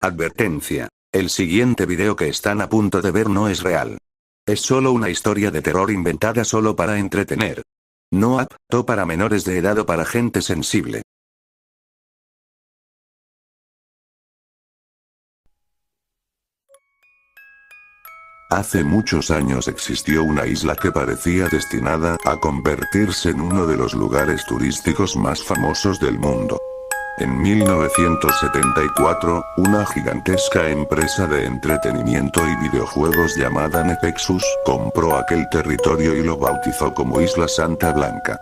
Advertencia. El siguiente video que están a punto de ver no es real. Es solo una historia de terror inventada solo para entretener. No apto para menores de edad o para gente sensible. Hace muchos años existió una isla que parecía destinada a convertirse en uno de los lugares turísticos más famosos del mundo. En 1974, una gigantesca empresa de entretenimiento y videojuegos llamada Nepexus compró aquel territorio y lo bautizó como Isla Santa Blanca.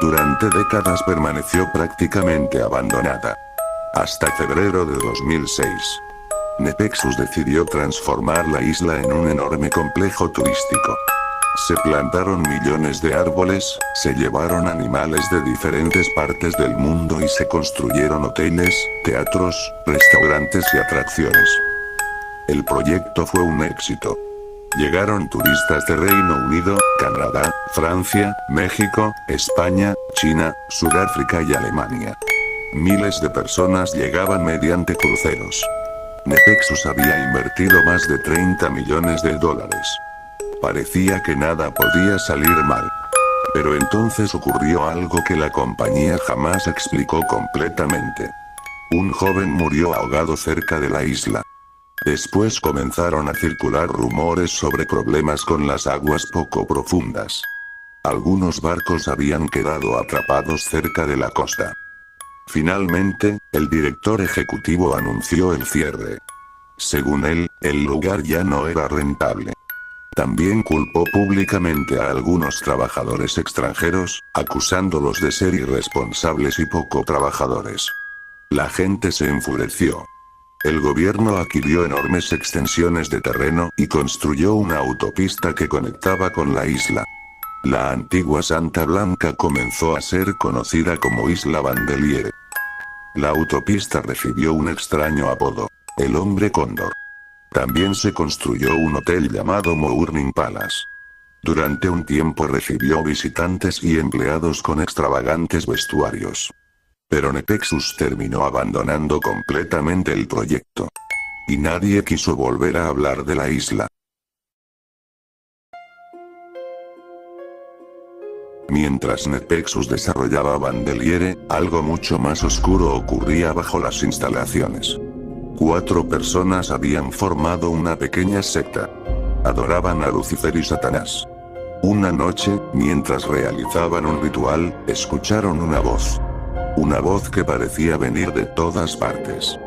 Durante décadas permaneció prácticamente abandonada. Hasta febrero de 2006. Nepexus decidió transformar la isla en un enorme complejo turístico. Se plantaron millones de árboles, se llevaron animales de diferentes partes del mundo y se construyeron hoteles, teatros, restaurantes y atracciones. El proyecto fue un éxito. Llegaron turistas de Reino Unido, Canadá, Francia, México, España, China, Sudáfrica y Alemania. Miles de personas llegaban mediante cruceros. Nepexus había invertido más de 30 millones de dólares. Parecía que nada podía salir mal. Pero entonces ocurrió algo que la compañía jamás explicó completamente. Un joven murió ahogado cerca de la isla. Después comenzaron a circular rumores sobre problemas con las aguas poco profundas. Algunos barcos habían quedado atrapados cerca de la costa. Finalmente, el director ejecutivo anunció el cierre. Según él, el lugar ya no era rentable. También culpó públicamente a algunos trabajadores extranjeros, acusándolos de ser irresponsables y poco trabajadores. La gente se enfureció. El gobierno adquirió enormes extensiones de terreno y construyó una autopista que conectaba con la isla. La antigua Santa Blanca comenzó a ser conocida como Isla Bandeliere. La autopista recibió un extraño apodo, el Hombre Cóndor. También se construyó un hotel llamado Mourning Palace. Durante un tiempo recibió visitantes y empleados con extravagantes vestuarios. Pero Nepexus terminó abandonando completamente el proyecto. Y nadie quiso volver a hablar de la isla. Mientras Nepexus desarrollaba Bandeliere, algo mucho más oscuro ocurría bajo las instalaciones. 4 personas habían formado una pequeña secta. Adoraban a Lucifer y Satanás. Una noche, mientras realizaban un ritual, escucharon una voz. Una voz que parecía venir de todas partes.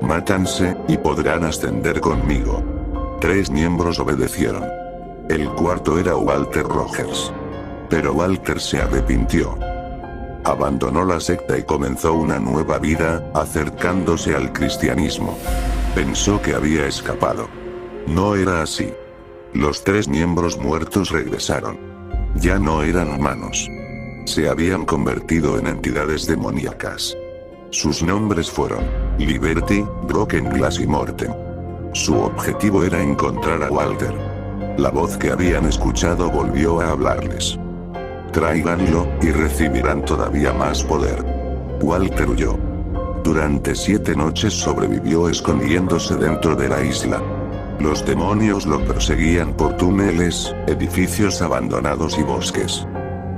Mátanse, y podrán ascender conmigo. 3 miembros obedecieron. El cuarto era Walter Rogers. Pero Walter se arrepintió. Abandonó la secta y comenzó una nueva vida, acercándose al cristianismo. Pensó que había escapado. No era así. Los 3 miembros muertos regresaron. Ya no eran humanos. Se habían convertido en entidades demoníacas. Sus nombres fueron Liberty, Broken Glass y Mortem. Su objetivo era encontrar a Walter. La voz que habían escuchado volvió a hablarles. Tráiganlo, y recibirán todavía más poder. Walter huyó. Durante 7 noches sobrevivió escondiéndose dentro de la isla. Los demonios lo perseguían por túneles, edificios abandonados y bosques.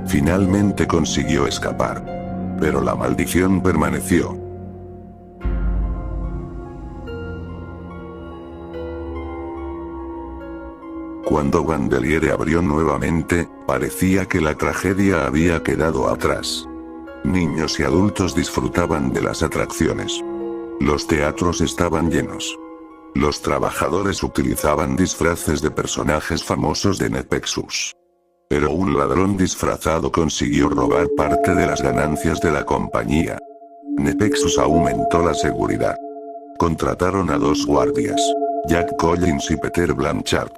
Finalmente consiguió escapar. Pero la maldición permaneció. Cuando Bandeliere abrió nuevamente, parecía que la tragedia había quedado atrás. Niños y adultos disfrutaban de las atracciones. Los teatros estaban llenos. Los trabajadores utilizaban disfraces de personajes famosos de Nepexus. Pero un ladrón disfrazado consiguió robar parte de las ganancias de la compañía. Nepexus aumentó la seguridad. Contrataron a 2 guardias, Jack Collins y Peter Blanchard.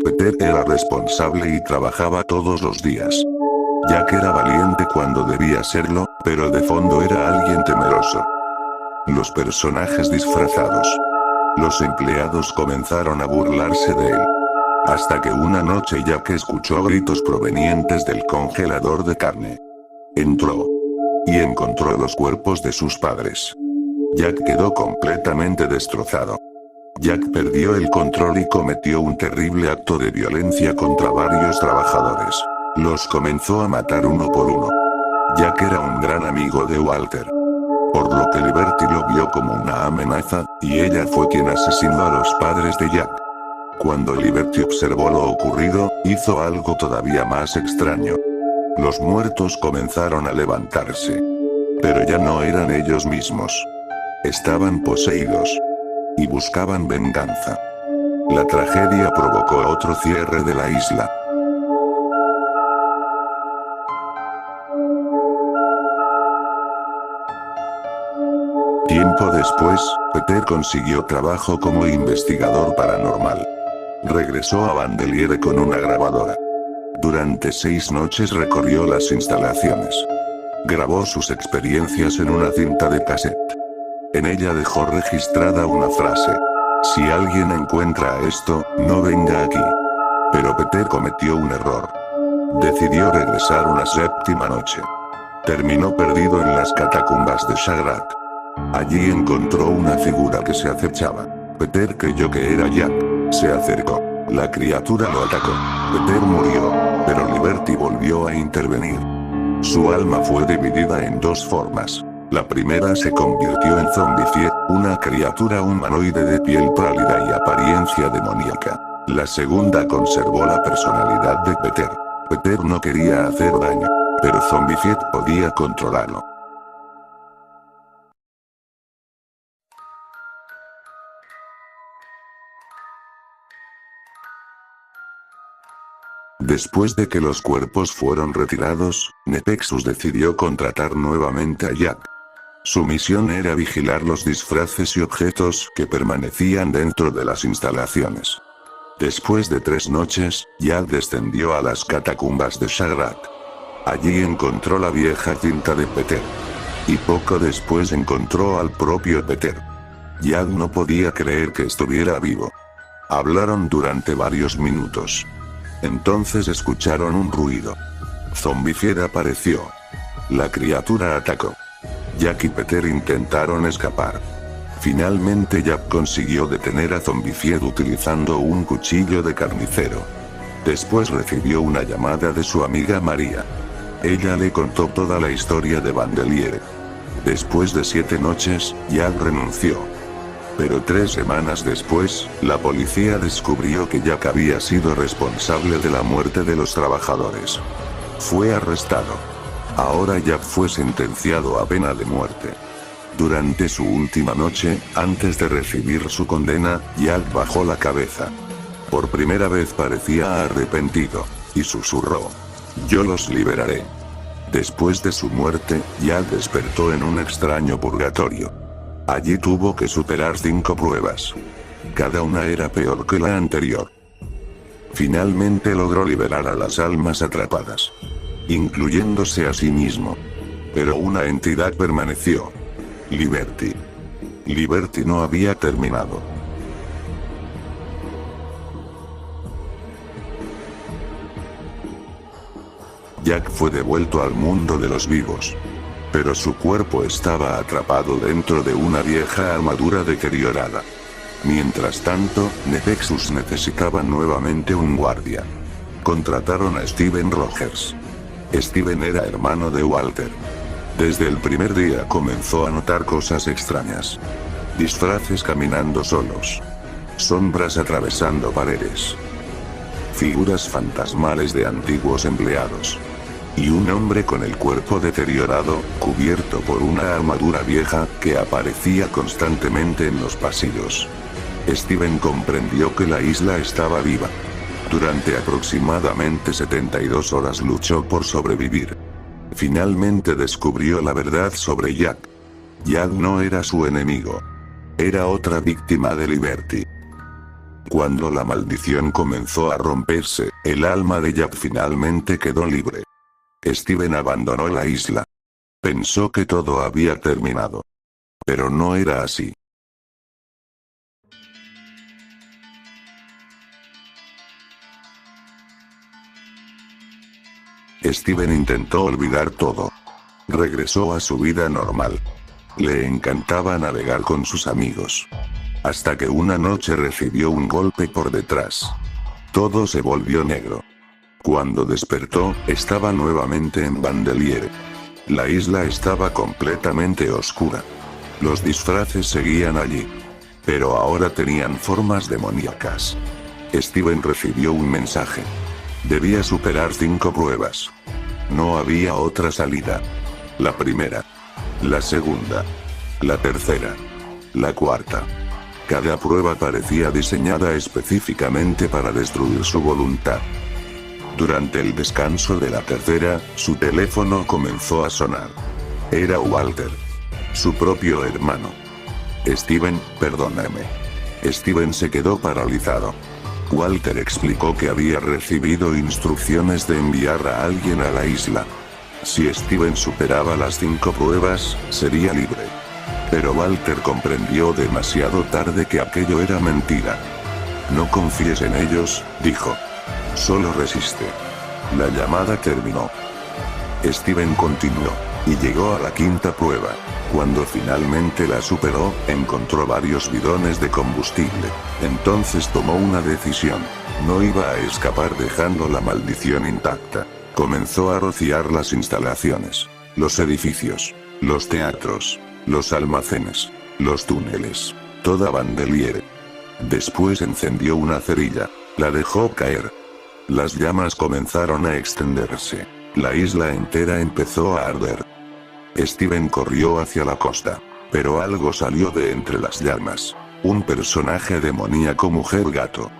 Peter era responsable y trabajaba todos los días. Jack era valiente cuando debía serlo, pero de fondo era alguien temeroso. Los personajes disfrazados. Los empleados comenzaron a burlarse de él. Hasta que una noche Jack escuchó gritos provenientes del congelador de carne. Entró. Y encontró los cuerpos de sus padres. Jack quedó completamente destrozado. Jack perdió el control y cometió un terrible acto de violencia contra varios trabajadores. Los comenzó a matar uno por uno. Jack era un gran amigo de Walter, por lo que Liberty lo vio como una amenaza, y ella fue quien asesinó a los padres de Jack. Cuando Liberty observó lo ocurrido, hizo algo todavía más extraño. Los muertos comenzaron a levantarse. Pero ya no eran ellos mismos. Estaban poseídos. Y buscaban venganza. La tragedia provocó otro cierre de la isla. Tiempo después, Peter consiguió trabajo como investigador paranormal. Regresó a Bandelier con una grabadora. Durante 6 noches recorrió las instalaciones. Grabó sus experiencias en una cinta de cassette. En ella dejó registrada una frase: si alguien encuentra esto, no venga aquí. Pero Peter cometió un error. Decidió regresar una 7ª noche. Terminó perdido en las catacumbas de Shagrak. Allí encontró una figura que se acechaba. Peter creyó que era Jack. Se acercó. La criatura lo atacó. Peter murió, pero Liberty volvió a intervenir. Su alma fue dividida en 2 formas. La primera se convirtió en Zombified, una criatura humanoide de piel pálida y apariencia demoníaca. La segunda conservó la personalidad de Peter. Peter no quería hacer daño, pero Zombified podía controlarlo. Después de que los cuerpos fueron retirados, Nepexus decidió contratar nuevamente a Jack. Su misión era vigilar los disfraces y objetos que permanecían dentro de las instalaciones. Después de 3 noches, Jack descendió a las catacumbas de Shagrak. Allí encontró la vieja cinta de Peter. Y poco después encontró al propio Peter. Jack no podía creer que estuviera vivo. Hablaron durante varios minutos. Entonces escucharon un ruido. Zombified apareció. La criatura atacó. Jack y Peter intentaron escapar. Finalmente Jack consiguió detener a Zombified utilizando un cuchillo de carnicero. Después recibió una llamada de su amiga María. Ella le contó toda la historia de Bandelier. Después de 7 noches, Jack renunció. Pero 3 semanas después, la policía descubrió que Jack había sido responsable de la muerte de los trabajadores. Fue arrestado. Ahora Jack fue sentenciado a pena de muerte. Durante su última noche, antes de recibir su condena, Jack bajó la cabeza. Por primera vez parecía arrepentido, y susurró: yo los liberaré. Después de su muerte, Jack despertó en un extraño purgatorio. Allí tuvo que superar 5 pruebas. Cada una era peor que la anterior. Finalmente logró liberar a las almas atrapadas, incluyéndose a sí mismo. Pero una entidad permaneció. Liberty. Liberty no había terminado. Jack fue devuelto al mundo de los vivos. Pero su cuerpo estaba atrapado dentro de una vieja armadura deteriorada. Mientras tanto, Nepexus necesitaba nuevamente un guardia. Contrataron a Steven Rogers. Steven era hermano de Walter. Desde el primer día comenzó a notar cosas extrañas. Disfraces caminando solos. Sombras atravesando paredes. Figuras fantasmales de antiguos empleados. Y un hombre con el cuerpo deteriorado, cubierto por una armadura vieja, que aparecía constantemente en los pasillos. Steven comprendió que la isla estaba viva. Durante aproximadamente 72 horas luchó por sobrevivir. Finalmente descubrió la verdad sobre Jack. Jack no era su enemigo. Era otra víctima de Liberty. Cuando la maldición comenzó a romperse, el alma de Jack finalmente quedó libre. Steven abandonó la isla. Pensó que todo había terminado. Pero no era así. Steven intentó olvidar todo. Regresó a su vida normal. Le encantaba navegar con sus amigos. Hasta que una noche recibió un golpe por detrás. Todo se volvió negro. Cuando despertó, estaba nuevamente en Vandelier. La isla estaba completamente oscura. Los disfraces seguían allí. Pero ahora tenían formas demoníacas. Steven recibió un mensaje. Debía superar 5 pruebas. No había otra salida. La primera. La segunda. La tercera. La cuarta. Cada prueba parecía diseñada específicamente para destruir su voluntad. Durante el descanso de la tercera, su teléfono comenzó a sonar. Era Walter. Su propio hermano. Steven, perdóname. Steven se quedó paralizado. Walter explicó que había recibido instrucciones de enviar a alguien a la isla. Si Steven superaba las 5 pruebas, sería libre. Pero Walter comprendió demasiado tarde que aquello era mentira. No confíes en ellos, dijo. Solo resiste. La llamada terminó. Steven continuó, y llegó a la 5ª prueba. Cuando finalmente la superó, encontró varios bidones de combustible. Entonces tomó una decisión. No iba a escapar dejando la maldición intacta. Comenzó a rociar las instalaciones, los edificios, los teatros, los almacenes, los túneles, toda Vandelier. Después encendió una cerilla, la dejó caer. Las llamas comenzaron a extenderse. La isla entera empezó a arder. Steven corrió hacia la costa. Pero algo salió de entre las llamas. Un personaje demoníaco mujer gato.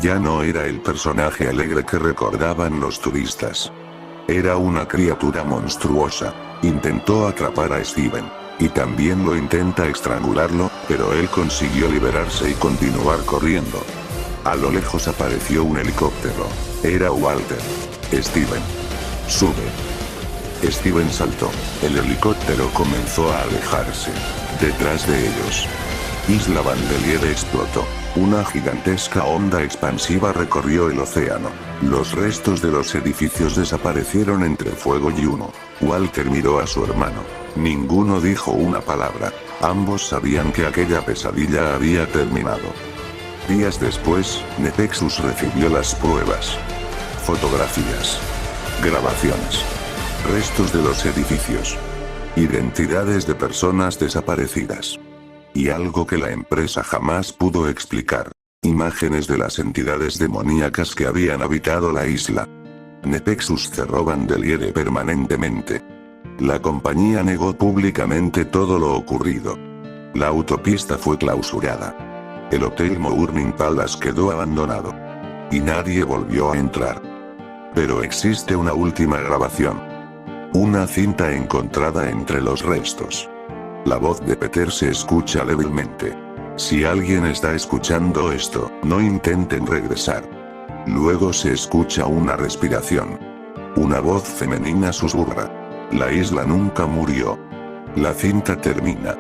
Ya no era el personaje alegre que recordaban los turistas. Era una criatura monstruosa. Intentó atrapar a Steven. Y también lo intenta estrangularlo, pero él consiguió liberarse y continuar corriendo. A lo lejos apareció un helicóptero. Era Walter. Steven. Sube. Steven saltó. El helicóptero comenzó a alejarse. Detrás de ellos. Isla Vandelier explotó. Una gigantesca onda expansiva recorrió el océano. Los restos de los edificios desaparecieron entre fuego y humo. Walter miró a su hermano. Ninguno dijo una palabra. Ambos sabían que aquella pesadilla había terminado. Días después, Nepexus recibió las pruebas. Fotografías. Grabaciones. Restos de los edificios. Identidades de personas desaparecidas. Y algo que la empresa jamás pudo explicar. Imágenes de las entidades demoníacas que habían habitado la isla. Nepexus cerró Vandelier permanentemente. La compañía negó públicamente todo lo ocurrido. La autopista fue clausurada. El hotel Mourning Palace quedó abandonado. Y nadie volvió a entrar. Pero existe una última grabación. Una cinta encontrada entre los restos. La voz de Peter se escucha débilmente. Si alguien está escuchando esto, no intenten regresar. Luego se escucha una respiración. Una voz femenina susurra. La isla nunca murió. La cinta termina.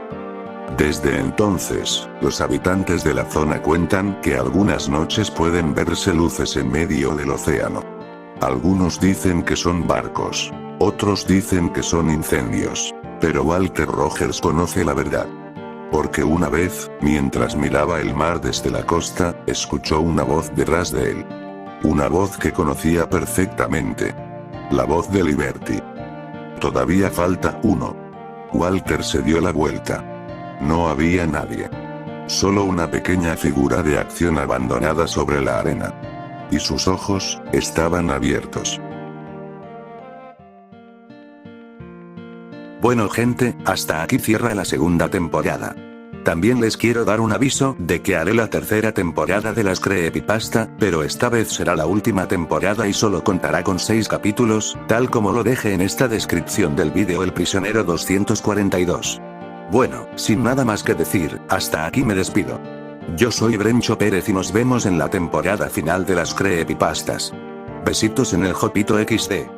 Desde entonces, los habitantes de la zona cuentan que algunas noches pueden verse luces en medio del océano. Algunos dicen que son barcos. Otros dicen que son incendios. Pero Walter Rogers conoce la verdad. Porque una vez, mientras miraba el mar desde la costa, escuchó una voz detrás de él. Una voz que conocía perfectamente. La voz de Liberty. Todavía falta uno. Walter se dio la vuelta. No había nadie. Solo una pequeña figura de acción abandonada sobre la arena. Y sus ojos, estaban abiertos. Bueno gente, hasta aquí cierra la segunda temporada. También les quiero dar un aviso de que haré la tercera temporada de las Creepypasta, pero esta vez será la última temporada y solo contará con 6 capítulos, tal como lo deje en esta descripción del vídeo El Prisionero 242. Bueno, sin nada más que decir, hasta aquí me despido. Yo soy Brencho Pérez y nos vemos en la temporada final de las Creepypastas. Besitos en el Jopito XD.